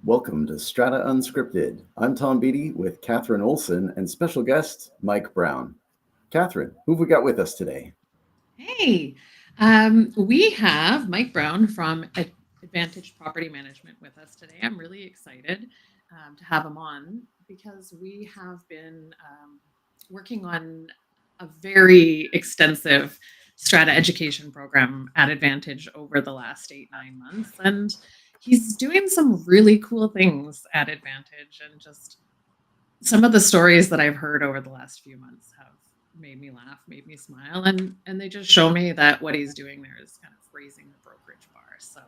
Welcome to Strata Unscripted. I'm Tom Beatty with Catherine Olson and special guest Mike Brown. Catherine, who have we got with us today? Hey, we have Mike Brown from Advantage Property Management with us today. I'm really excited to have him on because we have been working on a very extensive strata education program at Advantage over the last 8, 9 months. And he's doing some really cool things at Advantage. And just some of the stories that I've heard over the last few months have made me laugh, made me smile, and they just show me that what he's doing there is kind of raising the brokerage bar. So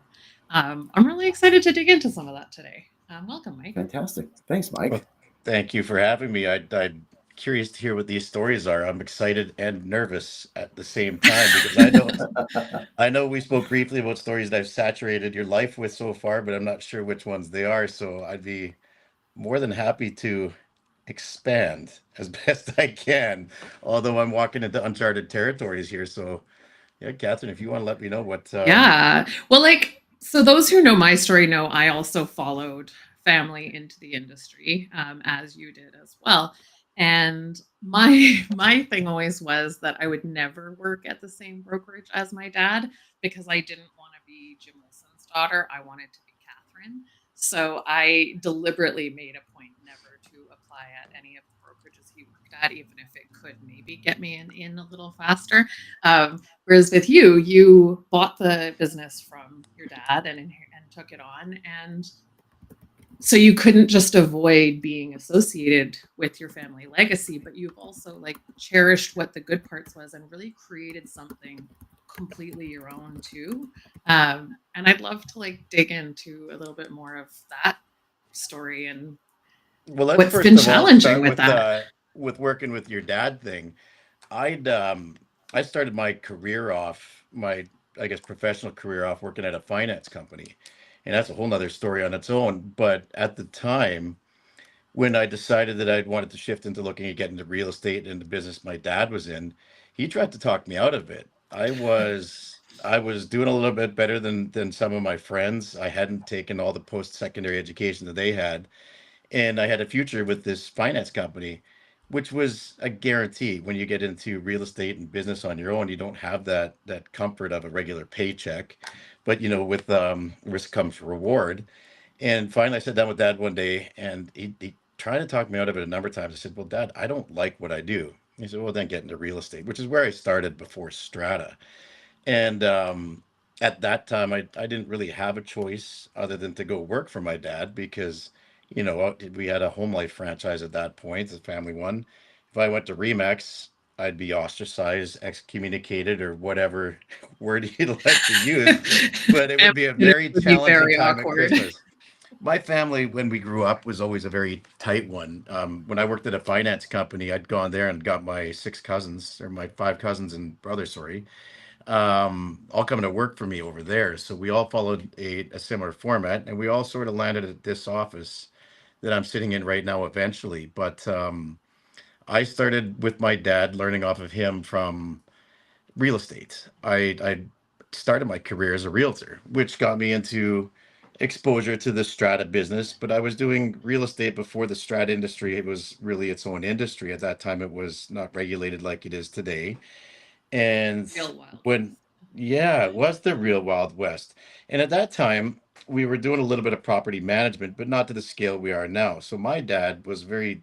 I'm really excited to dig into some of that today. Welcome, Mike. Fantastic. Thanks, Well, Mike. thank you for having me. I'm curious to hear what these stories are. I'm excited and nervous at the same time because I know we spoke briefly about stories that I've saturated your life with so far, but I'm not sure which ones they are. So I'd be more than happy to expand as best I can, although I'm walking into uncharted territories here. So yeah, Catherine, if you want to let me know what Yeah. Well, so those who know my story know I also followed family into the industry, as you did as well. And my thing always was that I would never work at the same brokerage as my dad because I didn't want to be Jim Wilson's daughter. I wanted to be Catherine. So I deliberately made a point never to apply at any of the brokerages he worked at, even if it could maybe get me in a little faster. Whereas with you, you bought the business from your dad and took it on, and so you couldn't just avoid being associated with your family legacy, but you've also cherished what the good parts was and really created something completely your own too. And I'd love to dig into a little bit more of that story and well, let's what's first been of all challenging start with that. with working with your dad thing. I'd I started my career off, my I guess professional career off working at a finance company. And that's a whole nother story on its own. But at the time when I decided that I'd wanted to shift into looking at getting into real estate and the business my dad was in, he tried to talk me out of it. I was doing a little bit better than some of my friends. I hadn't taken all the post-secondary education that they had, and I had a future with this finance company, which was a guarantee. When you get into real estate and business on your own, you don't have that comfort of a regular paycheck, but with risk comes reward. And finally, I sat down with Dad one day, and he tried to talk me out of it a number of times. I said, "Well, Dad, I don't like what I do." He said, "Well, then get into real estate," which is where I started before Strata. And at that time, I didn't really have a choice other than to go work for my dad because, we had a home life franchise at that point, the family one. If I went to Remax, I'd be ostracized, excommunicated, or whatever word you'd like to use. But it would Family be a dinner very would be challenging very time at awkward. Christmas. My family, when we grew up, was always a very tight one. When I worked at a finance company, I'd gone there and got my six cousins, or my five cousins and brother, sorry, all coming to work for me over there. So we all followed a similar format, and we all sort of landed at this office that I'm sitting in right now eventually. But I started with my dad, learning off of him from real estate. I started my career as a realtor, which got me into exposure to the strata business. But I was doing real estate before the strata industry. It was really its own industry. At that time, it was not regulated like it is today. And Real Wild when, West. yeah, it was the real Wild West. And at that time, we were doing a little bit of property management, but not to the scale we are now. So my dad was very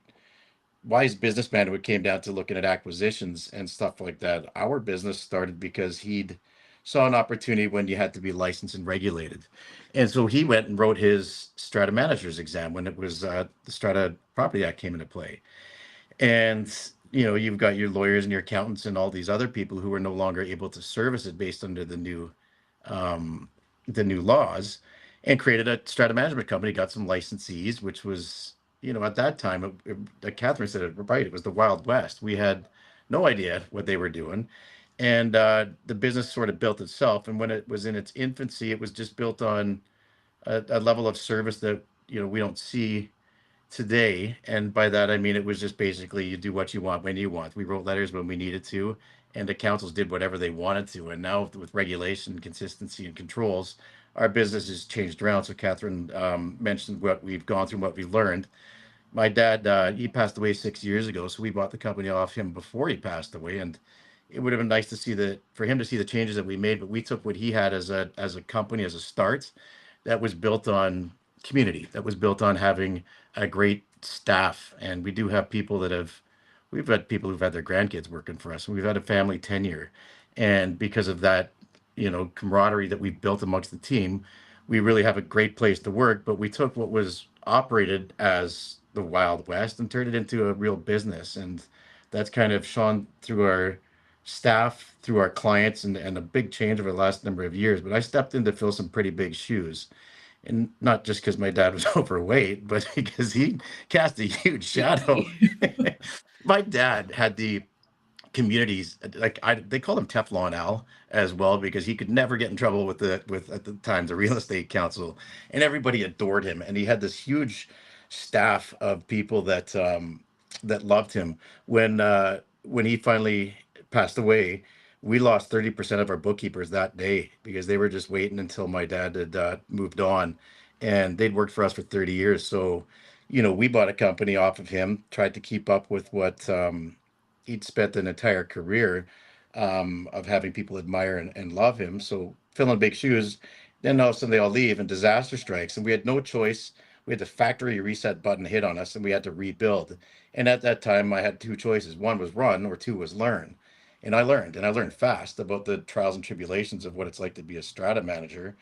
wise businessman when it came down to looking at acquisitions and stuff like that. Our business started because he'd saw an opportunity when you had to be licensed and regulated. And so he went and wrote his strata manager's exam when it was the Strata Property Act came into play. And you've got your lawyers and your accountants and all these other people who are no longer able to service it based under um, the new laws, and created a strata management company. Got some licensees, which was at that time, like Catherine said it right. It was the Wild West. We had no idea what they were doing, and the business sort of built itself. And when it was in its infancy, it was just built on a level of service that we don't see today. And by that, I mean, it was just basically you do what you want when you want. We wrote letters when we needed to, and the councils did whatever they wanted to. And now with regulation, consistency, and controls, our business has changed around. So Catherine mentioned what we've gone through, what we learned. My dad, he passed away 6 years ago, so we bought the company off him before he passed away, and it would have been nice to see for him to see the changes that we made. But we took what he had as a company, as a start, that was built on community, that was built on having a great staff, and we do have people that have. We've had people who've had their grandkids working for us, and we've had a family tenure, and because of that, camaraderie that we've built amongst the team, we really have a great place to work. But we took what was operated as the Wild West and turned it into a real business. And that's kind of shone through our staff, through our clients, and a big change over the last number of years. But I stepped in to fill some pretty big shoes. And not just because my dad was overweight, but because he cast a huge shadow. My dad had the communities, like they called him Teflon Al as well, because he could never get in trouble with at the time the real estate council, and everybody adored him, and he had this huge staff of people that loved him. When he finally passed away, we lost 30% of our bookkeepers that day because they were just waiting until my dad had moved on, and they'd worked for us for 30 years. So we bought a company off of him, tried to keep up with what he'd spent an entire career of having people admire and love him. So filling big shoes. Then all of a sudden they all leave and disaster strikes, and we had no choice. We had the factory reset button hit on us, and we had to rebuild. And at that time, I had two choices: one was run, or two was learn. And I learned fast about the trials and tribulations of what it's like to be a strata manager.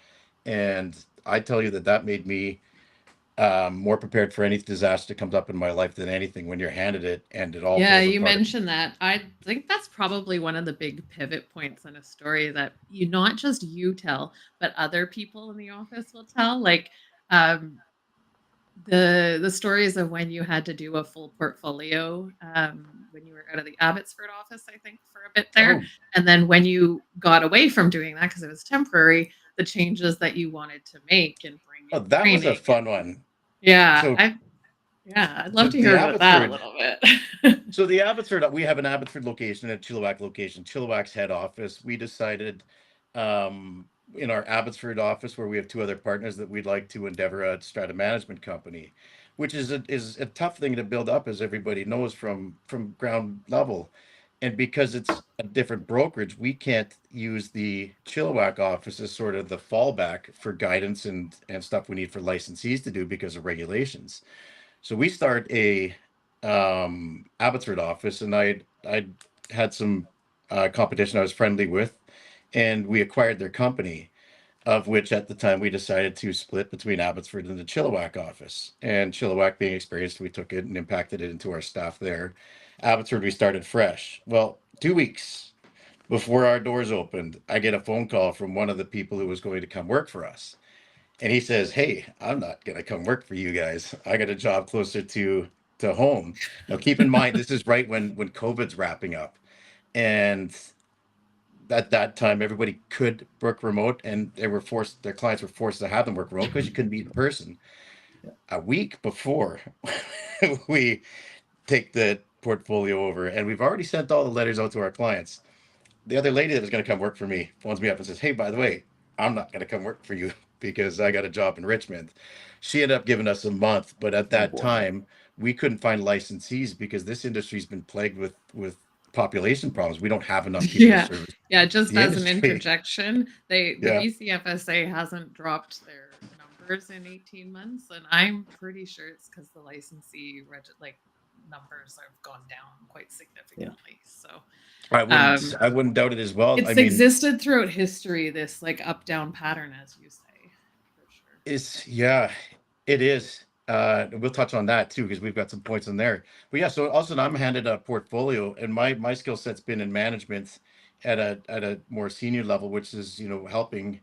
And I tell you that made me more prepared for any disaster that comes up in my life than anything, when you're handed it and it all Yeah, falls you apart. mentioned that. I think that's probably one of the big pivot points in a story that not just you tell, but other people in the office will tell. Like um, the stories of when you had to do a full portfolio when you were out of the Abbotsford office, I think, for a bit there, Oh, and then when you got away from doing that because it was temporary, the changes that you wanted to make and bring oh, in that was a training. fun one. Yeah, So I'd the, love to the hear about that a Abbotsford, little bit. so the Abbotsford, we have an Abbotsford location and a Chilliwack location. Chilliwack's head office. We decided in our Abbotsford office, where we have two other partners, that we'd like to endeavor a strata management company, which is a tough thing to build up, as everybody knows, from ground level. And because it's a different brokerage, we can't use the Chilliwack office as sort of the fallback for guidance and stuff we need for licensees to do because of regulations. So we start a Abbotsford office, and I had some competition I was friendly with, and we acquired their company, of which at the time we decided to split between Abbotsford and the Chilliwack office. And Chilliwack being experienced, we took it and impacted it into our staff there. Abbotsford, we started fresh. Well, 2 weeks before our doors opened, I get a phone call from one of the people who was going to come work for us. And he says, "Hey, I'm not going to come work for you guys. I got a job closer to home." Now, keep in mind, this is right when COVID's wrapping up, and at that time, everybody could work remote, and their clients were forced to have them work remote because you couldn't meet in person. Yeah. A week before we take the portfolio over, and we've already sent all the letters out to our clients, the other lady that was going to come work for me phones me up and says, "Hey, by the way, I'm not going to come work for you because I got a job in Richmond." She ended up giving us a month, but at Oh that boy. time, we couldn't find licensees because this industry's been plagued with population problems. We don't have enough people to Yeah. service Yeah, just the as an industry. interjection, the Yeah. BCFSA hasn't dropped their numbers in 18 months, and I'm pretty sure it's because the licensee numbers have gone down quite Yeah. significantly. So I um, wouldn't doubt it as well. I it's mean, existed throughout history, this like up down pattern, as you say, for sure. yeah, it is. We'll touch on that too because we've got some points in there. But yeah, so also I'm handed a portfolio, and my skill set's been in management at a more senior level, which is helping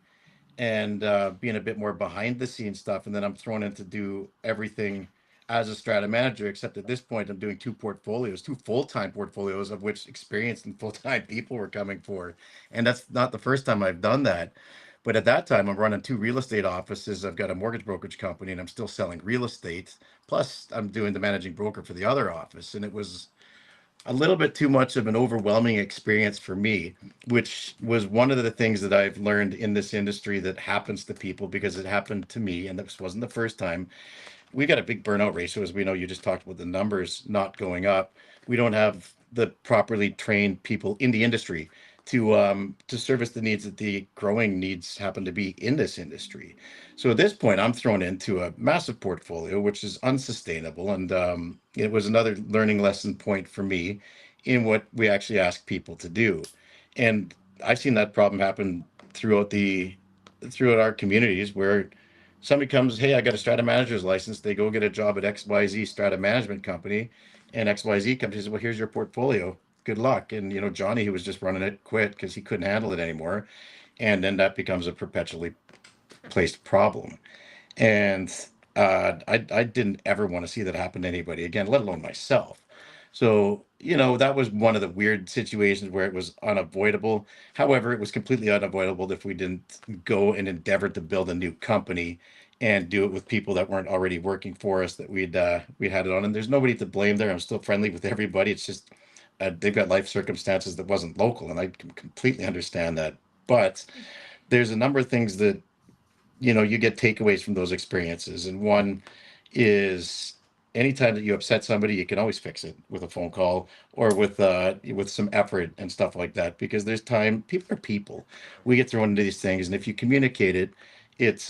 and being a bit more behind the scenes stuff. And then I'm thrown in to do everything as a strata manager, except at this point I'm doing two portfolios, two full-time portfolios, of which experienced and full-time people were coming for. And that's not the first time I've done that. But at that time, I'm running two real estate offices. I've got a mortgage brokerage company, and I'm still selling real estate. Plus, I'm doing the managing broker for the other office. And it was a little bit too much of an overwhelming experience for me, which was one of the things that I've learned in this industry that happens to people because it happened to me, and this wasn't the first time. We got a big burnout ratio, as we know. You just talked about the numbers not going up. We don't have the properly trained people in the industry to service the needs that the growing needs happen to be in this industry. So at this point, I'm thrown into a massive portfolio, which is unsustainable, and it was another learning lesson point for me in what we actually ask people to do. And I've seen that problem happen throughout the throughout our communities where somebody comes, hey, I got a strata manager's license. They go get a job at XYZ strata management company, and XYZ company says, well, here's your portfolio. Good luck. And Johnny, who was just running it, quit because he couldn't handle it anymore. And then that becomes a perpetually placed problem. And I didn't ever want to see that happen to anybody again, let alone myself. So, that was one of the weird situations where it was unavoidable. However, it was completely unavoidable if we didn't go and endeavor to build a new company and do it with people that weren't already working for us that we'd had it on. And there's nobody to blame there. I'm still friendly with everybody. It's just they've got life circumstances that wasn't local, and I can completely understand that. But there's a number of things that you get takeaways from those experiences. And one is anytime that you upset somebody, you can always fix it with a phone call or with some effort and stuff like that, because there's time. People are people. We get thrown into these things, and if you communicate it, it's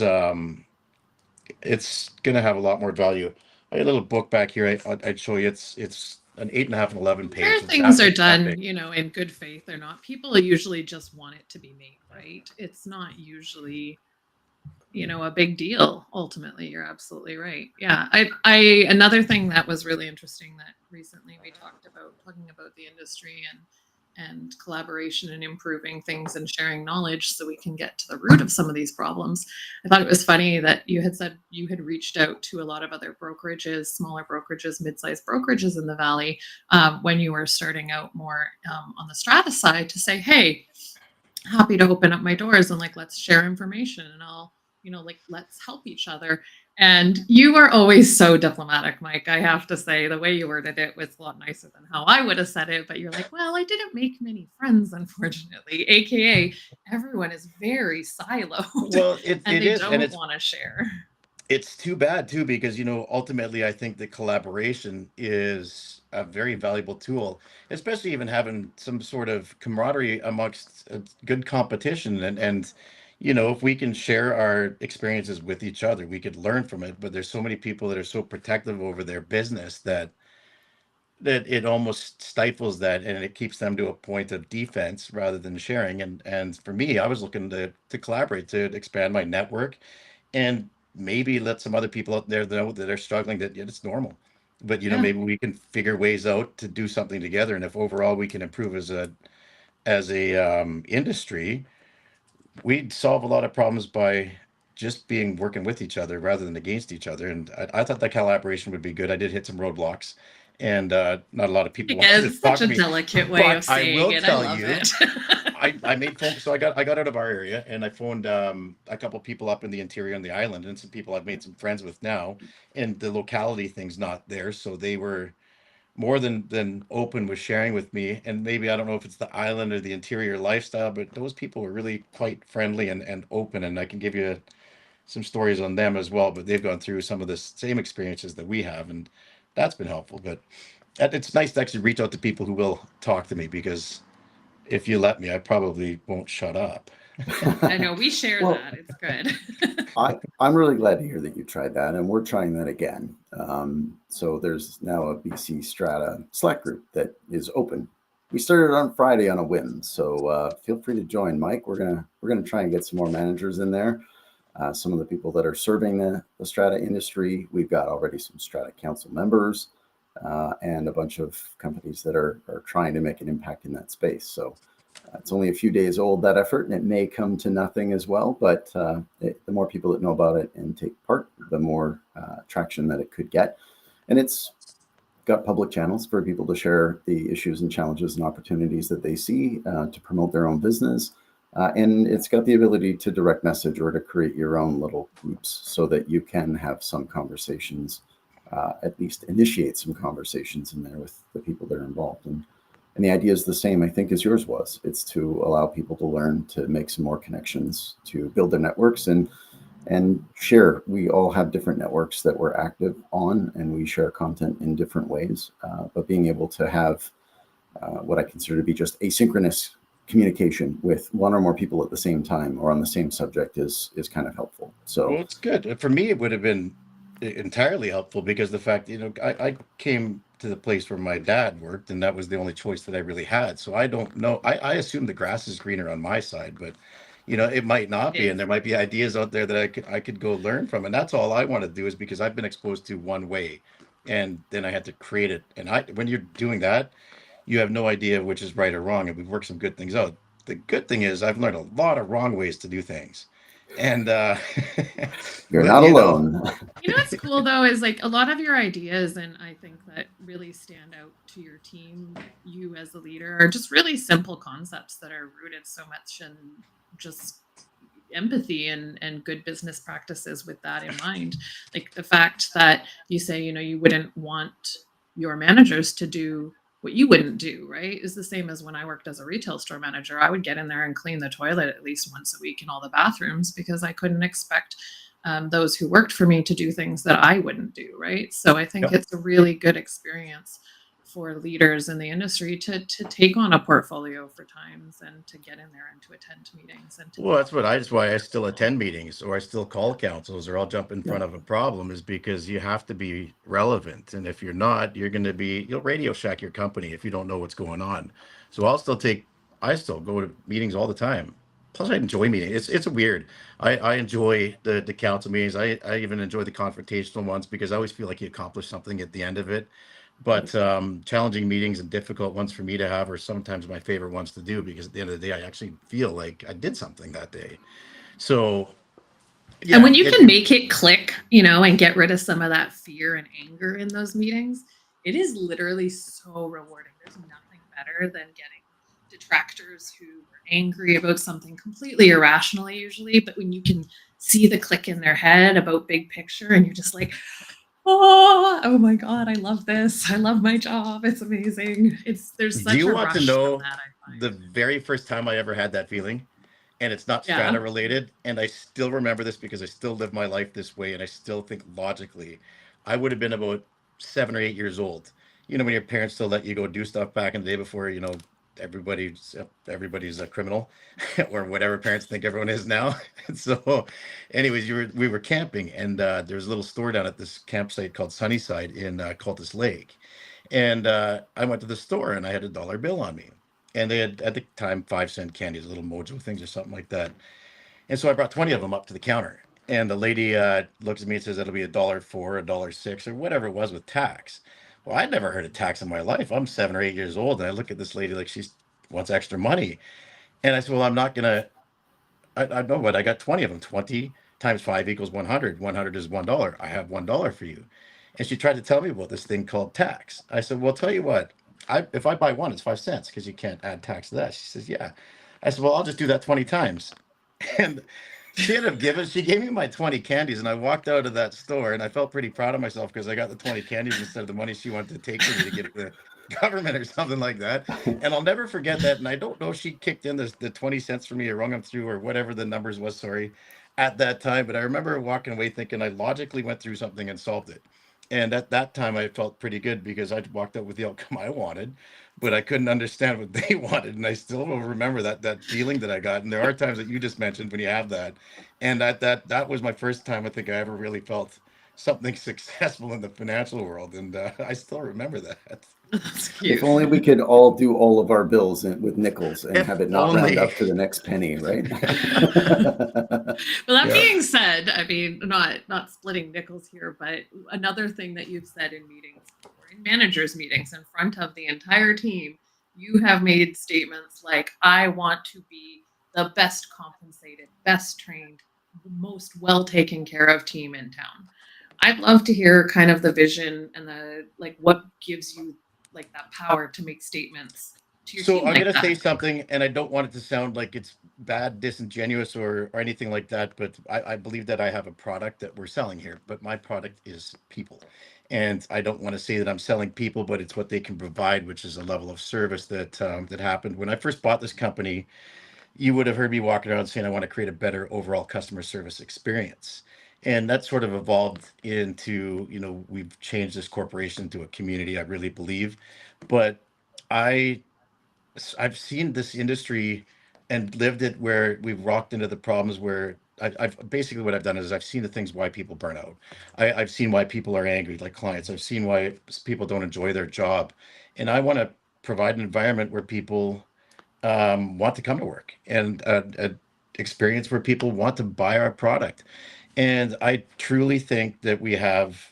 it's gonna have a lot more value. I got a little book back here. I'd show you. It's an 8.5 and 11 Where page. It's things are that done, big. in good faith or not, people usually just want it to be made right. It's not usually, a big deal. Ultimately, you're absolutely right. Yeah, I another thing that was really interesting that recently we talked about talking about the industry and collaboration and improving things and sharing knowledge so we can get to the root of some of these problems. I thought it was funny that you had said you had reached out to a lot of other brokerages, smaller brokerages, mid-sized brokerages in the valley when you were starting out more on the strata side to say, hey, happy to open up my doors and let's share information and I'll let's help each other. And you are always so diplomatic, Mike. I have to say the way you worded it was a lot nicer than how I would have said it, but you're like, well, I didn't make many friends, unfortunately, aka everyone is very siloed Well, and it they is, and don't want to share. it's too bad too, because ultimately I think that collaboration is a very valuable tool, especially even having some sort of camaraderie amongst good competition. And if we can share our experiences with each other, we could learn from it. But there's so many people that are so protective over their business that it almost stifles that, and it keeps them to a point of defense rather than sharing. And for me, I was looking to collaborate, to expand my network, and maybe let some other people out there know that are struggling, that it's normal. But Yeah. maybe we can figure ways out to do something together. And if overall we can improve as a industry, we'd solve a lot of problems by just being working with each other rather than against each other. And I thought that collaboration would be good. I did hit some roadblocks, and not a lot of people wanted to It's talk such to a me. delicate way But of I saying will it. I tell love you, it. I made phone, so I got out of our area, and I phoned a couple people up in the interior on the island, and some people I've made some friends with now. And the locality thing's not there, so they were more than open with sharing with me. And maybe, I don't know if it's the island or the interior lifestyle, but those people were really quite friendly and open. And I can give you some stories on them as well, but they've gone through some of the same experiences that we have, and that's been helpful. But it's nice to actually reach out to people who will talk to me, because if you let me, I probably won't shut up. I know we share Well, that. It's good. I'm really glad to hear that you tried that, and we're trying that again. So there's now a BC Strata Slack group that is open. We started on Friday on a whim, so feel free to join, Mike. We're gonna try and get some more managers in there. Some of the people that are serving the Strata industry, we've got already some Strata Council members, and a bunch of companies that are trying to make an impact in that space. So it's only a few days old, that effort, and it may come to nothing as well. But the more people that know about it and take part, the more traction that it could get. And it's got public channels for people to share the issues and challenges and opportunities that they see to promote their own business. And it's got the ability to direct message or to create your own little groups so that you can have some conversations at least initiate some conversations in there with the people that are involved. And the idea is the same, I think, as yours was. It's to allow people to learn, to make some more connections, to build their networks and share. We all have different networks that we're active on, and we share content in different ways. But being able to have what I consider to be just asynchronous communication with one or more people at the same time or on the same subject is kind of helpful. So, Well, it's good. For me, it would have been entirely helpful because the fact, I came to the place where my dad worked, and that was the only choice that I really had. So I don't know. I assume the grass is greener on my side, but it might not be, and there might be ideas out there that I could go learn from, and that's all I want to do is because I've been exposed to one way, and then I had to create it. And when you're doing that, you have no idea which is right or wrong, and we've worked some good things out. The good thing is I've learned a lot of wrong ways to do things, and you're but not alone. What's cool though is like a lot of your ideas, and I think that really stand out to your team, you as the leader, are just really simple concepts that are rooted so much in just empathy and good business practices with that in mind. Like the fact that you say, you wouldn't want your managers to do what you wouldn't do, right? Is the same as when I worked as a retail store manager. I would get in there and clean the toilet at least once a week in all the bathrooms because I couldn't expect those who worked for me to do things that I wouldn't do, right? So I think it's a really good experience for leaders in the industry to take on a portfolio for times and to get in there and to attend meetings and to Well, that's why I still attend meetings or I still call councils or I'll jump in front of a problem is because you have to be relevant. And if you're not, you'll Radio Shack your company if you don't know what's going on. So I still go to meetings all the time. Plus I enjoy meetings. It's weird. I enjoy the council meetings. I even enjoy the confrontational ones because I always feel like you accomplish something at the end of it. But challenging meetings and difficult ones for me to have are sometimes my favorite ones to do because at the end of the day, I actually feel like I did something that day. So, and yeah, when you can make it click, and get rid of some of that fear and anger in those meetings, it is literally so rewarding. There's nothing better than getting detractors who were angry about something completely irrationally, usually. But when you can see the click in their head about big picture, and you're just like, oh my God, I love this. I love my job. It's amazing. There's do such you a want to rush from know that, I find. the very first time I ever had that feeling? And it's not Yeah. strata related. And I still remember this because I still live my life this way. And I still think logically, I would have been about 7 or 8 years old. When your parents still let you go do stuff back in the day before, everybody's a criminal or whatever parents think everyone is now. So anyways, we were camping and there was a little store down at this campsite called Sunnyside in Cultus Lake. And I went to the store and I had $1 bill on me. And they had at the time 5-cent candies, little mojo things or something like that. And so I brought 20 of them up to the counter. And the lady looks at me and says, that'll be $1.04, $1.06, or whatever it was with tax. Well, I'd never heard of tax in my life. I'm 7 or 8 years old. And I look at this lady like she wants extra money. And I said, well, I'm not going to, I know what, I got 20 of them. 20 times 5 equals 100. 100 is $1. I have $1 for you. And she tried to tell me about this thing called tax. I said, well, tell you what, if I buy one, it's 5 cents because you can't add tax to that. She says, yeah. I said, well, I'll just do that 20 times. And she gave me my 20 candies and I walked out of that store and I felt pretty proud of myself because I got the 20 candies instead of the money she wanted to take from me to give to the government or something like that. And I'll never forget that. And I don't know if she kicked in the 20 cents for me or rung them through or whatever the numbers was, sorry, at that time. But I remember walking away thinking I logically went through something and solved it. And at that time, I felt pretty good because I walked out with the outcome I wanted, but I couldn't understand what they wanted. And I still will remember that feeling that I got. And there are times that you just mentioned when you have that, and that was my first time I think I ever really felt something successful in the financial world, and I still remember that. That's cute. If only we could all do all of our bills with nickels and If have it not round only. up to the next penny, right? Well, that Yeah. being said, I mean, not splitting nickels here, but another thing that you've said in meetings or in managers' meetings in front of the entire team, you have made statements like, I want to be the best compensated, best trained, most well taken care of team in town. I'd love to hear kind of the vision and the like what gives you like that power to make statements to your So team I'm like going to say that? something, and I don't want it to sound like it's bad, disingenuous, or anything like that. But I believe that I have a product that we're selling here. But my product is people, and I don't want to say that I'm selling people, but it's what they can provide, which is a level of service that happened when I first bought this company. You would have heard me walking around saying I want to create a better overall customer service experience. And that sort of evolved into, we've changed this corporation to a community, I really believe. But I I've seen this industry and lived it where we've rocked into the problems where I've basically what I've done is I've seen the things why people burn out. I've seen why people are angry, like clients. I've seen why people don't enjoy their job, and I want to provide an environment where people want to come to work and a experience where people want to buy our product. And I truly think that we have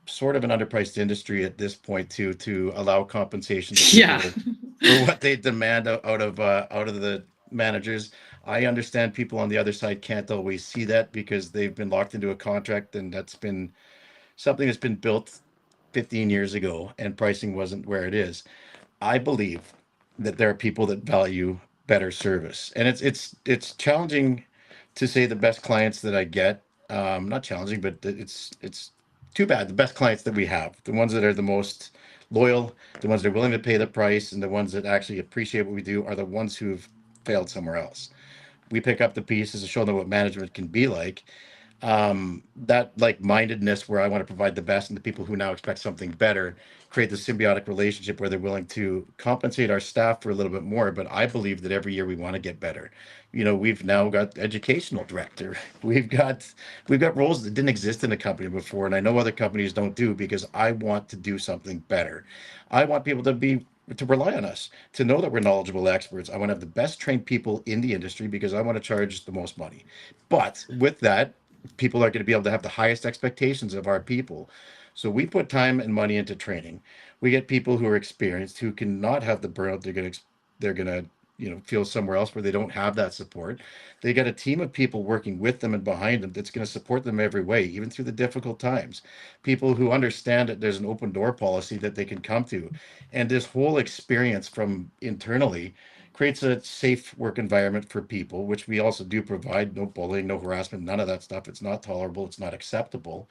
sort of an underpriced industry at this point to allow compensation to Yeah. people for what they demand out of the managers. I understand people on the other side can't always see that because they've been locked into a contract, and that's been something that's been built 15 years ago and pricing wasn't where it is. I believe that there are people that value better service, and it's challenging to say the best clients that I get. Not challenging, but it's too bad. The best clients that we have, the ones that are the most loyal, the ones that are willing to pay the price, and the ones that actually appreciate what we do, are the ones who've failed somewhere else. We pick up the pieces to show them what management can be like, that like mindedness where I want to provide the best, and the people who now expect something better create the symbiotic relationship where they're willing to compensate our staff for a little bit more. But I believe that every year we want to get better. We've now got educational director. We've got roles that didn't exist in the company before, and I know other companies don't do, because I want to do something better. I want people to rely on us, to know that we're knowledgeable experts. I want to have the best trained people in the industry because I want to charge the most money. But with that, people are going to be able to have the highest expectations of our people. So we put time and money into training. We get people who are experienced, who cannot have the burnout they're going to feel somewhere else where they don't have that support. They got a team of people working with them and behind them that's going to support them every way, even through the difficult times. People who understand that there's an open door policy that they can come to. And this whole experience from internally creates a safe work environment for people, which we also do provide. No bullying, no harassment, none of that stuff. It's not tolerable, it's not acceptable.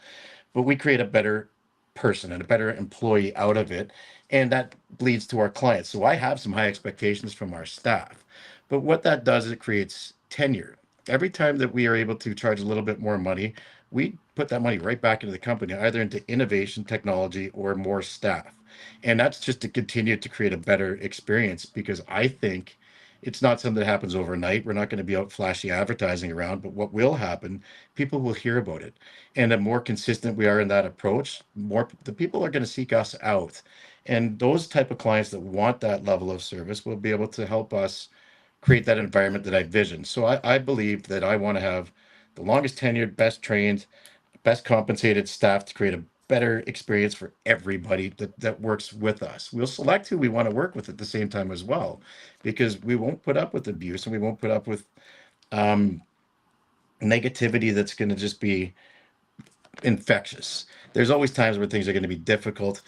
But we create a better person and a better employee out of it. And that bleeds to our clients. So I have some high expectations from our staff. But what that does is it creates tenure. Every time that we are able to charge a little bit more money, we put that money right back into the company, either into innovation, technology, or more staff. And that's just to continue to create a better experience, because I think it's not something that happens overnight. We're not going to be out flashy advertising around, but what will happen, people will hear about it. And the more consistent we are in that approach, more the people are going to seek us out. And those type of clients that want that level of service will be able to help us create that environment that I vision. So I believe that I want to have the longest tenured, best trained, best compensated staff to create a better experience for everybody that works with us. We'll select who we want to work with at the same time as well, because we won't put up with abuse, and we won't put up with um, negativity that's going to just be infectious. There's always times where things are going to be difficult,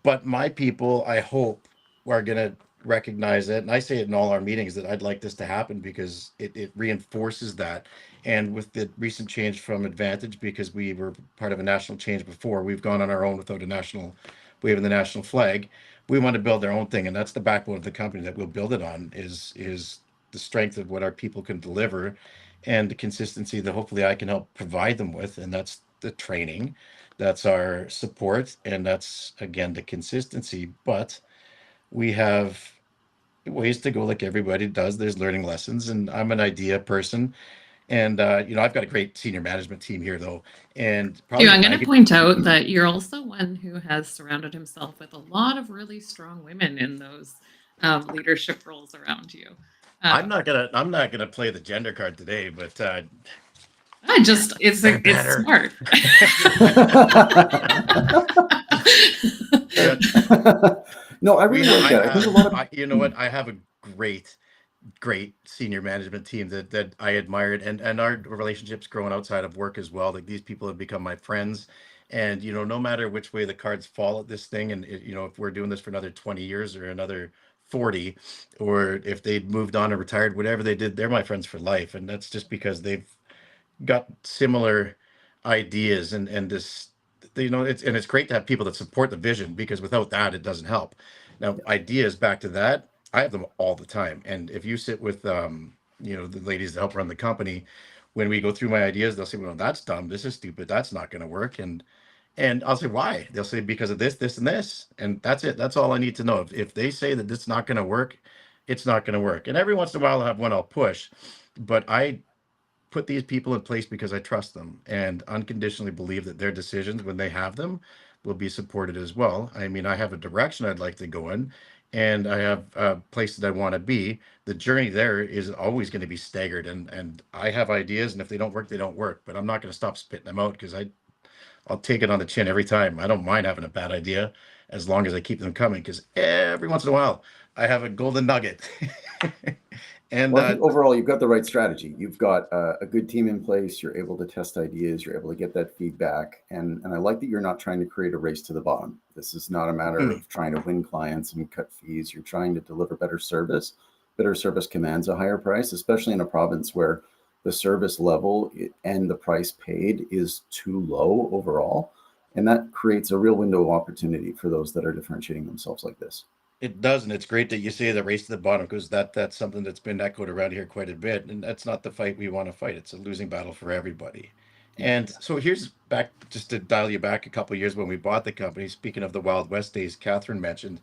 but my people, I hope, are going to recognize it. And I say it in all our meetings that I'd like this to happen, because it reinforces that. And with the recent change from Advantage, because we were part of a national change before, we've gone on our own without a national waving the national flag. We want to build our own thing, and that's the backbone of the company that we'll build it on, is the strength of what our people can deliver, and the consistency that hopefully I can help provide them with. And that's the training, that's our support, and that's again the consistency. But we have ways to go, like everybody does. There's learning lessons, and I'm an idea person. And I've got a great senior management team here, though, and Hugh, probably I'm going to 90. point out that you're also one who has surrounded himself with a lot of really strong women in those leadership roles around you. I'm Um, not gonna I'm not gonna play the gender card today, but I just they're it's better. smart. No, I we really ha- like I that. I think a lot have of you know what, I have a great senior management team that I admired, and our relationships growing outside of work as well. Like, these people have become my friends, and no matter which way the cards fall at this thing, and if we're doing this for another 20 years or another 40, or if they'd moved on or retired, whatever they did, they're my friends for life. And that's just because they've got similar ideas and this, it's great to have people that support the vision, because without that, it doesn't help. Now, ideas, back to that, I have them all the time. And if you sit with, the ladies that help run the company, when we go through my ideas, they'll say, well, that's dumb. This is stupid. That's not going to work. And I'll say, why? They'll say, because of this, this, and this. And that's it. That's all I need to know. If they say that this is not going to work, it's not going to work. And every once in a while, I'll have one I'll push. But I put these people in place because I trust them and unconditionally believe that their decisions, when they have them, will be supported as well. I mean, I have a direction I'd like to go in, and I have a place that I want to be. The journey there is always going to be staggered, and I have ideas, and if they don't work, they don't work. But I'm not going to stop spitting them out, because I'll take it on the chin every time. I don't mind having a bad idea as long as I keep them coming, because every once in a while I have a golden nugget. And well, I think overall you've got the right strategy. You've got a good team in place. You're able to test ideas. You're able to get that feedback. And I like that you're not trying to create a race to the bottom. This is not a matter of trying to win clients and cut fees. You're trying to deliver better service. Better service commands a higher price, especially in a province where the service level and the price paid is too low overall. And that creates a real window of opportunity for those that are differentiating themselves like this. It does, and it's great that you say the race to the bottom, because that's something that's been echoed around here quite a bit, and that's not the fight we want to fight. It's a losing battle for everybody. And so here's back, just to dial you back a couple of years when we bought the company. Speaking of the Wild West days, Catherine mentioned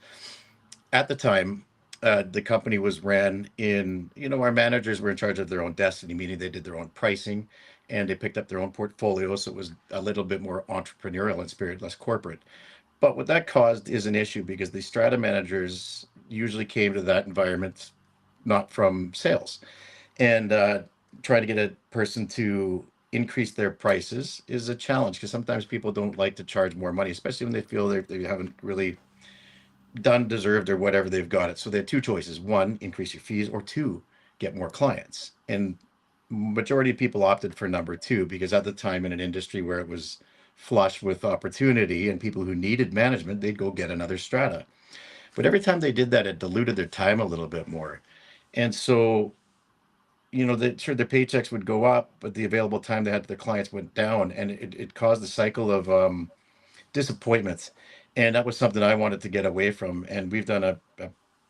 at the time, the company was ran in, our managers were in charge of their own destiny, meaning they did their own pricing and they picked up their own portfolio. So it was a little bit more entrepreneurial in spirit, less corporate. But what that caused is an issue, because the strata managers usually came to that environment not from sales. And trying to get a person to increase their prices is a challenge, because sometimes people don't like to charge more money, especially when they feel they haven't really done, deserved, or whatever they've got it. So they had two choices: one, increase your fees, or two, get more clients. And majority of people opted for number two, because at the time, in an industry where it was flush with opportunity and people who needed management, they'd go get another strata. But every time they did that, it diluted their time a little bit more. And so, sure, their paychecks would go up, but the available time they had to their clients went down, and it caused a cycle of disappointments. And that was something I wanted to get away from. And we've done a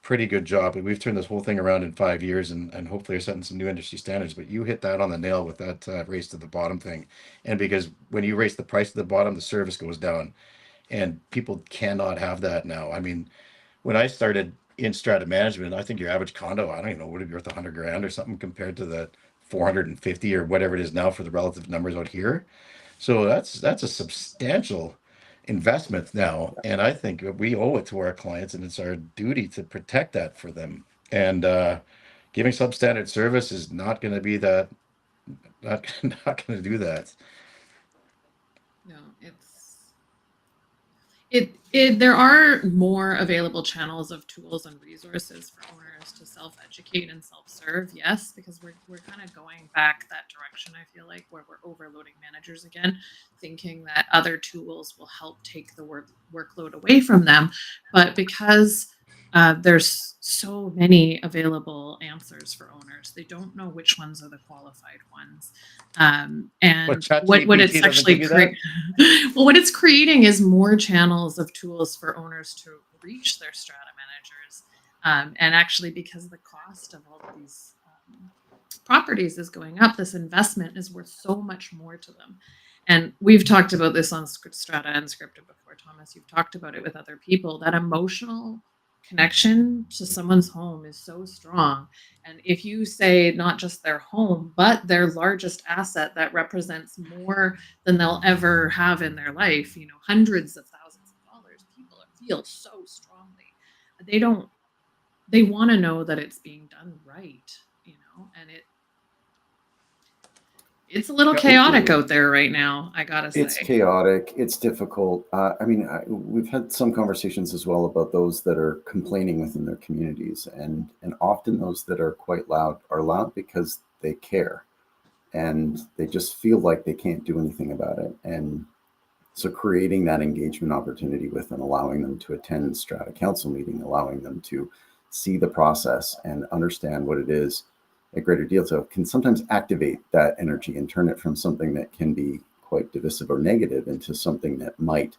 pretty good job. We've turned this whole thing around in 5 years, and hopefully are setting some new industry standards. But you hit that on the nail with that race to the bottom thing. And because when you raise the price to the bottom, the service goes down. And people cannot have that now. I mean, when I started in strata management, I think your average condo, I don't even know, would it be worth 100 grand or something compared to the 450 or whatever it is now for the relative numbers out here. So that's a substantial investment now, and I think we owe it to our clients, and it's our duty to protect that for them. And giving substandard service is not going to be that, not not going to do that. No, there are more available channels of tools and resources for owners to self-educate and self-serve. Yes, because we're kind of going back that direction. I feel like, where we're overloading managers again, thinking that other tools will help take the workload away from them. But because there's so many available answers for owners, they don't know which ones are the qualified ones. And what it's actually well, what it's creating is more channels of tools for owners to reach their strata managers. And actually, because the cost of all of these properties is going up, this investment is worth so much more to them. And we've talked about this on Strata Unscripted before, Thomas. You've talked about it with other people. That emotional connection to someone's home is so strong. And if you say not just their home, but their largest asset that represents more than they'll ever have in their life, hundreds of thousands of dollars, people feel so strongly. They want to know that it's being done right, and it's a little chaotic out there right now, I gotta say. It's chaotic. It's difficult. We've had some conversations as well about those that are complaining within their communities, and often those that are quite loud are loud because they care, and they just feel like they can't do anything about it. And so creating that engagement opportunity with them, allowing them to attend strata council meeting, allowing them to see the process and understand what it is a greater deal to can sometimes activate that energy and turn it from something that can be quite divisive or negative into something that might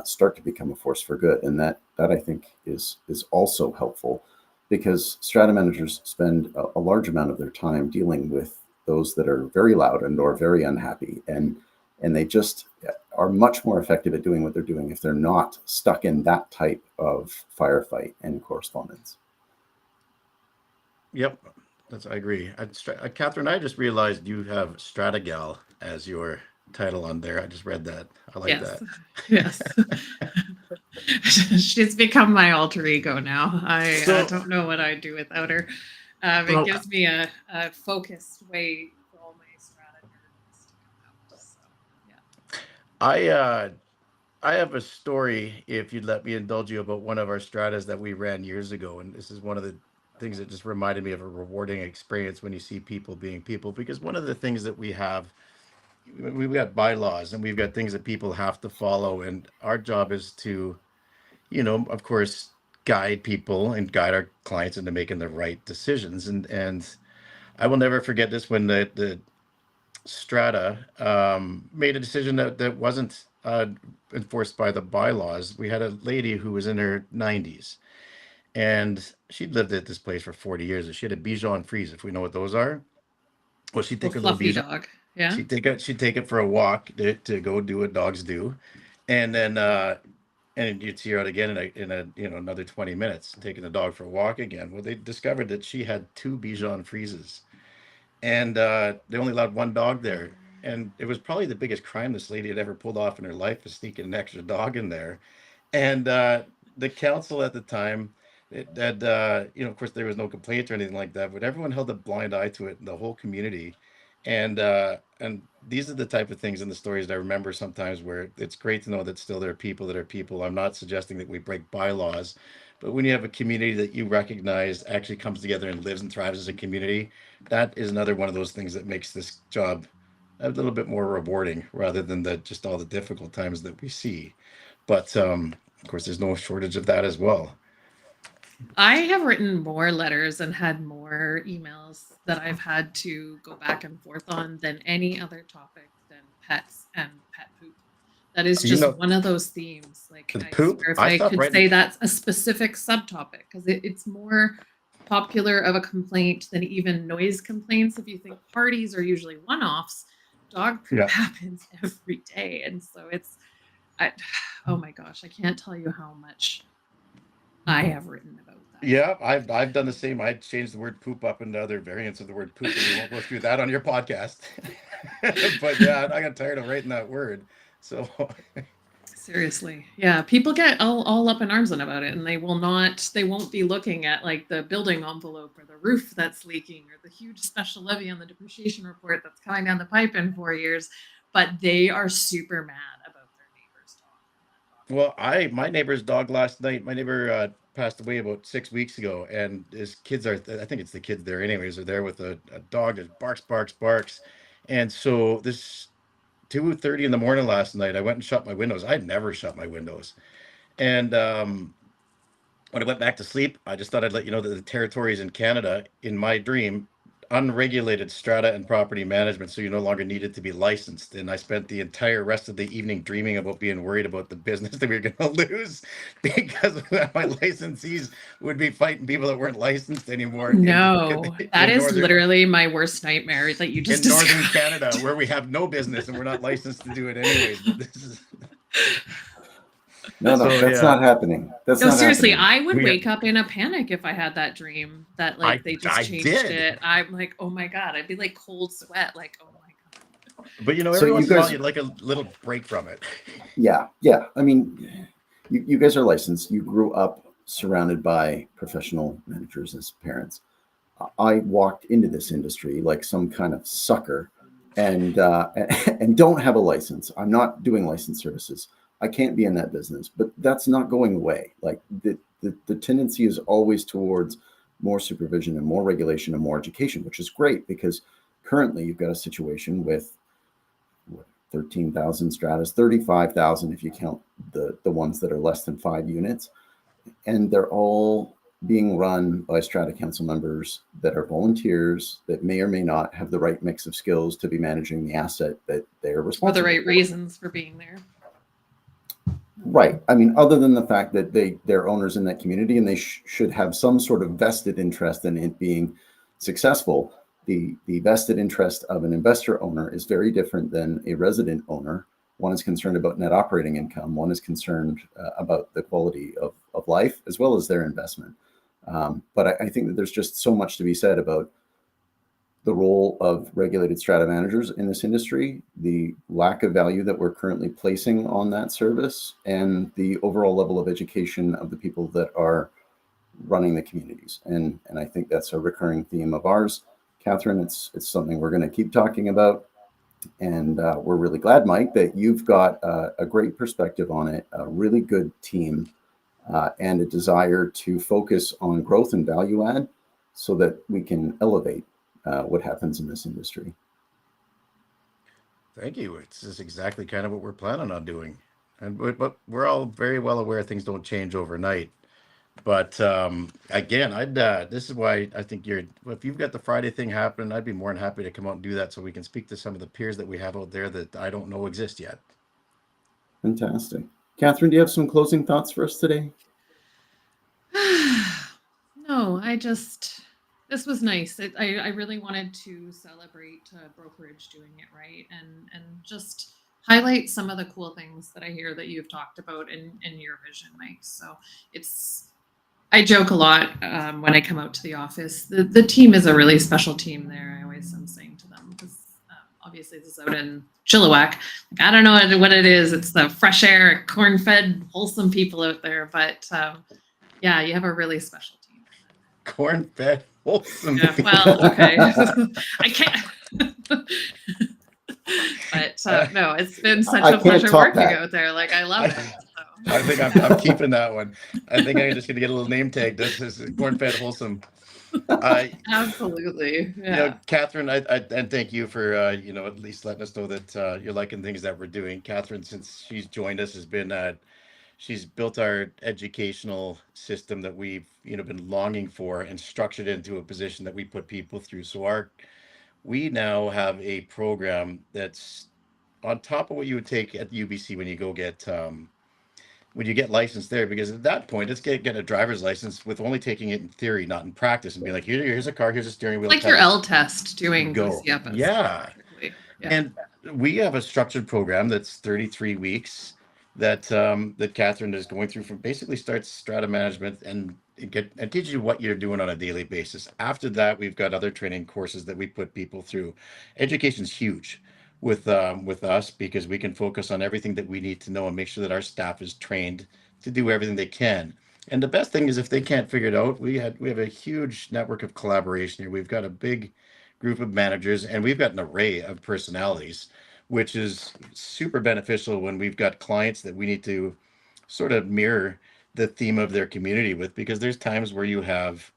start to become a force for good. And that I think is also helpful, because strata managers spend a large amount of their time dealing with those that are very loud and or very unhappy, and they just are much more effective at doing what they're doing if they're not stuck in that type of firefight and correspondence. Yep, I agree. Catherine, I just realized you have Strata Gal as your title on there. I just read that. I like Yes. that. Yes. She's become my alter ego now. I So, don't know what I'd do without her. It well, gives me a focused way for all my strata nerdness to come out. So, yeah. I have a story, if you'd let me indulge you, about one of our stratas that we ran years ago, and this is one of the things that just reminded me of a rewarding experience when you see people being people. Because one of the things that we have, we've got bylaws and we've got things that people have to follow, and our job is to, of course, guide people and guide our clients into making the right decisions. And I will never forget this, when the Strata made a decision that wasn't enforced by the bylaws. We had a lady who was in her 90s, and she'd lived at this place for 40 years. And she had a Bichon Frise, if we know what those are. Well, she'd take Little her little fluffy Bichon, dog. Yeah. she'd take it for a walk to go do what dogs do, and then and you'd see her out again in another 20 minutes taking the dog for a walk again. Well, they discovered that she had two Bichon Frises, and they only allowed one dog there. And it was probably the biggest crime this lady had ever pulled off in her life, was sneaking an extra dog in there. And the council at the time, of course, there was no complaint or anything like that, but everyone held a blind eye to it in the whole community. And these are the type of things in the stories that I remember sometimes, where it's great to know that still there are people that are people. I'm not suggesting that we break bylaws, but when you have a community that you recognize actually comes together and lives and thrives as a community, that is another one of those things that makes this job a little bit more rewarding, rather than just all the difficult times that we see. But of course, there's no shortage of that as well. I have written more letters and had more emails that I've had to go back and forth on than any other topic than pets and pet poop. That is You just know, one of those themes. Like, the I poop, swear, if I I stopped could writing. say that's a specific subtopic, because it's more popular of a complaint than even noise complaints. If you think parties are usually one offs, dog poop Yeah. happens every day. And so I, oh my gosh, I can't tell you how much I have written about that. Yeah, I've done the same. I changed the word poop up into other variants of the word poop, but we won't go through that on your podcast. But yeah, I got tired of writing that word. So Seriously. Yeah. People get all up in arms about it, and they won't be looking at like the building envelope or the roof that's leaking or the huge special levy on the depreciation report that's coming down the pipe in 4 years. But they are super mad about their neighbor's dog and that dog. well, my neighbor's dog last night. My neighbor passed away about 6 weeks ago, and his kids are. I think it's the kids there, anyways. Are there with a dog that barks, barks, barks, and so this 2:30 in the morning last night, I went and shut my windows. I'd never shut my windows, and when I went back to sleep, I just thought I'd let you know that the territories in Canada, in my dream, unregulated strata and property management, so you no longer needed to be licensed. And I spent the entire rest of the evening dreaming about being worried about the business that we were going to lose, because my licensees would be fighting people that weren't licensed anymore No, that in is northern literally my worst nightmare that you just in northern described. Canada, where we have no business and we're not licensed to do it anyways. But this is No, so that's yeah. not happening. That's No, not seriously, happening. I would We wake up in a panic if I had that dream that like they just I changed did. it. I'm like, oh my God. I'd be like cold sweat, like, oh my God. But So every you once in a while guys, you'd like a little break from it. yeah. I mean, you guys are licensed. You grew up surrounded by professional managers as parents. I walked into this industry like some kind of sucker, and and don't have a license. I'm not doing license services. I can't be in that business, but that's not going away. Like the tendency is always towards more supervision and more regulation and more education, which is great, because currently you've got a situation with 13,000 stratas, 35,000 if you count the ones that are less than 5 units, and they're all being run by Strata Council members that are volunteers that may or may not have the right mix of skills to be managing the asset that they're For responsible the right for. reasons for being there. Right. I mean, other than the fact that they're owners in that community and they should have some sort of vested interest in it being successful. The vested interest of an investor owner is very different than a resident owner. One is concerned about net operating income. One is concerned about the quality of life as well as their investment. But I think that there's just so much to be said about the role of regulated strata managers in this industry, the lack of value that we're currently placing on that service, and the overall level of education of the people that are running the communities. And I think that's a recurring theme of ours. Catherine, it's something we're going to keep talking about. And we're really glad, Mike, that you've got a great perspective on it, a really good team, and a desire to focus on growth and value add so that we can elevate what happens in this industry. Thank you. It's just exactly kind of what we're planning on doing. And but we're all very well aware things don't change overnight. But again, this is why I think if you've got the Friday thing happening, I'd be more than happy to come out and do that so we can speak to some of the peers that we have out there that I don't know exist yet. Fantastic. Catherine, do you have some closing thoughts for us today? No, this was nice. I really wanted to celebrate brokerage doing it right and just highlight some of the cool things that I hear that you've talked about in your vision, Mike. So I joke a lot when I come out to the office. The team is a really special team there. I always am saying to them because obviously this is out in Chilliwack. Like, I don't know what it is. It's the fresh air, corn-fed, wholesome people out there. But yeah, you have a really special team. Corn-fed, wholesome. Yeah, well, okay. I can't. But no, it's been such a pleasure working out there. Like, I love it. So. I think I'm keeping that one. I think I'm just going to get a little name tag. This is corn-fed, wholesome. Absolutely. Yeah. Catherine, and thank you for at least letting us know that you're liking things that we're doing. Catherine, since she's joined us, has been she's built our educational system that we've been longing for and structured into a position that we put people through. So we now have a program that's on top of what you would take at the UBC when you go get when you get licensed there, because at that point it's getting a driver's license with only taking it in theory, not in practice, and being like, here's a car, here's a steering wheel. Like your L test doing go. DCFS. Yeah. And we have a structured program that's 33 weeks that Catherine is going through from basically starts strata management and teaches you what you're doing on a daily basis. After that, we've got other training courses that we put people through. Education's huge with us because we can focus on everything that we need to know and make sure that our staff is trained to do everything they can. And the best thing is if they can't figure it out, we have a huge network of collaboration here. We've got a big group of managers and we've got an array of personalities, which is super beneficial when we've got clients that we need to sort of mirror the theme of their community with, because there's times where you have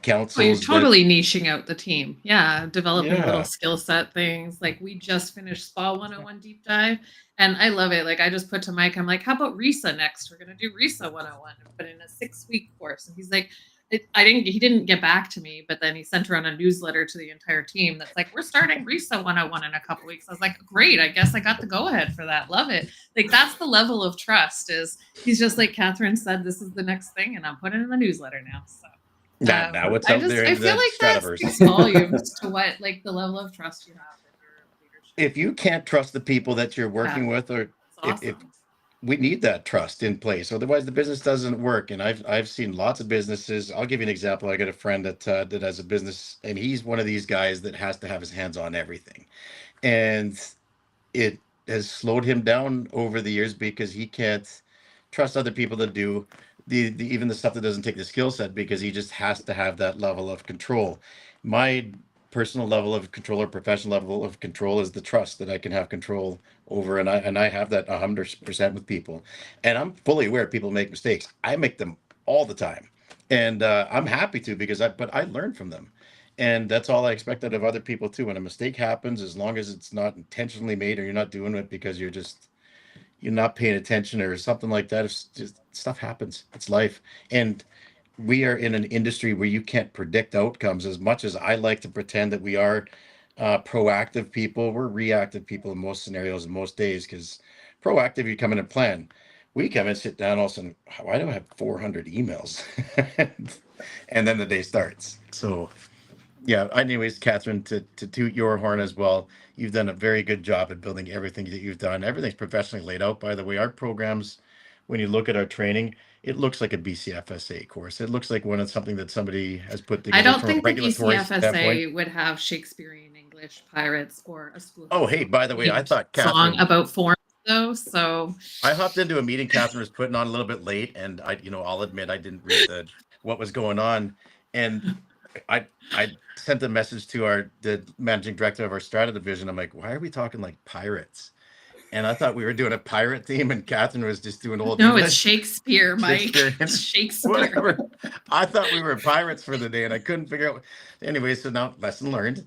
councils. Well, you're totally niching out the team. Yeah. Developing little skill set things. Like we just finished Spa 101 deep dive and I love it. Like I just put to Mike, I'm like, how about RISA next? We're going to do RISA 101, but in a 6-week course. And he's like, he didn't get back to me, but then he sent around a newsletter to the entire team that's like, we're starting RISA 101 in a couple weeks. I was like, great. I guess I got the go ahead for that. Love it. Like that's the level of trust is he's just like Catherine said, this is the next thing. And I'm putting it in the newsletter now. So now it's out there in I feel like that speaks volumes to what like the level of trust you have with your leadership. If you can't trust the people that you're working with, or if we need that trust in place, otherwise the business doesn't work. And I've seen lots of businesses. I'll give you an example. I got a friend that has a business, and he's one of these guys that has to have his hands on everything, and it has slowed him down over the years because he can't trust other people to do the even the stuff that doesn't take the skill set, because he just has to have that level of control. My personal level of control or professional level of control is the trust that I can have control over, and I have that 100% with people, and I'm fully aware people make mistakes. I make them all the time, and I'm happy to, because I learn from them, and that's all I expect out of other people too. When a mistake happens, as long as it's not intentionally made or you're not doing it because you're not paying attention or something like that, it's just stuff happens. It's life, and we are in an industry where you can't predict outcomes. As much as I like to pretend that we are proactive people, we're reactive people in most scenarios and most days. Because proactive, you come in and plan. We come in, sit down, all of a sudden, why do I have 400 emails? And then the day starts. So yeah, anyways, Catherine, to toot your horn as well, you've done a very good job at building everything that you've done. Everything's professionally laid out, by the way. Our programs, when you look at our training, it looks like a BCFSA course. It looks like something that somebody has put I together don't from a think the regulatory standpoint. BCFSA would have Shakespearean English pirates or a school Oh, hey, by the way, I thought song Catherine, about forms though. So I hopped into a meeting Catherine was putting on a little bit late, and I'll admit I didn't read what was going on, and I sent a message to the managing director of our Strata division. I'm like, why are we talking like pirates? And I thought we were doing a pirate theme, and Catherine was just doing old no, it's English, Shakespeare, Mike. Shakespearean, Shakespeare. whatever. I thought we were pirates for the day, and I couldn't figure out. Anyway, so now lesson learned.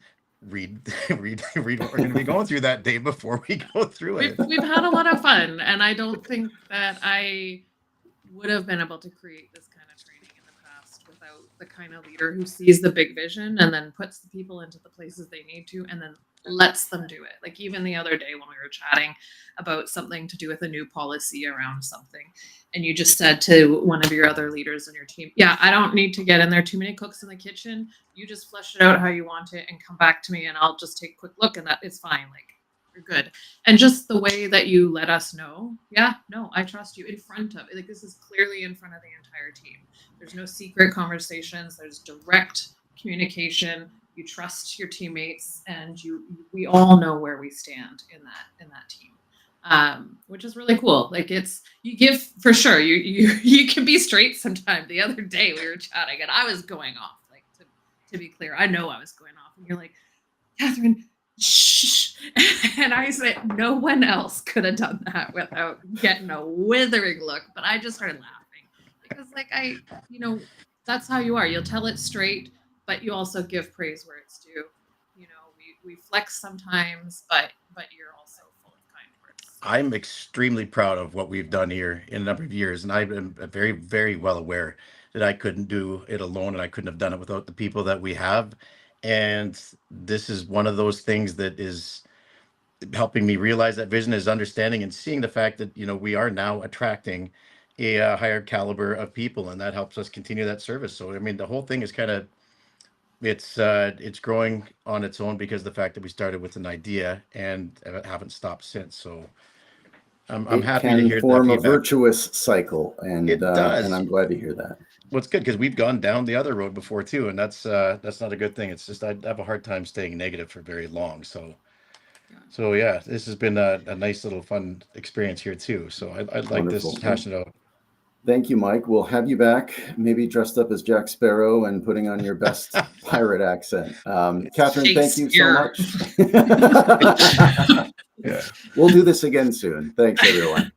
Read, read what we're going to be going through that day before we go through it. We've had a lot of fun, and I don't think that I would have been able to create this kind of training in the past without the kind of leader who sees the big vision and then puts the people into the places they need to and then lets them do it. Like even the other day when we were chatting about something to do with a new policy around something, and you just said to one of your other leaders in your team, yeah, I don't need to get in there too many cooks in the kitchen. You just flesh it out how you want it and come back to me and I'll just take a quick look and that is fine. Like you're good. And just the way that you let us know, yeah, no, I trust you in front of, like this is clearly in front of the entire team. There's no secret conversations. There's direct communication. You trust your teammates, and we all know where we stand in that team, which is really cool. Like you give for sure. You can be straight sometime. The other day we were chatting, and I was going off. Like to be clear, I know I was going off, and you're like, Catherine, shh. And I said, no one else could have done that without getting a withering look. But I just started laughing because, like, that's how you are. You'll tell it straight, but you also give praise where it's due. We flex sometimes, but you're also full of kind words. I'm extremely proud of what we've done here in a number of years, and I've been very, very well aware that I couldn't do it alone, and I couldn't have done it without the people that we have. And this is one of those things that is helping me realize that vision, is understanding and seeing the fact that we are now attracting a higher caliber of people, and that helps us continue that service. So I mean, the whole thing is kind of it's growing on its own because of the fact that we started with an idea and haven't stopped since. So I'm happy to hear that form a feedback. virtuous cycle, and It does. and I'm glad to hear that. Well, it's good because we've gone down the other road before too, and that's not a good thing. It's just I have a hard time staying negative for very long. So yeah, this has been a nice little fun experience here too. So I'd like Wonderful. this hashing out. Thank you, Mike. We'll have you back, maybe dressed up as Jack Sparrow and putting on your best pirate accent. Catherine, thank you so much. Yeah. We'll do this again soon. Thanks, everyone.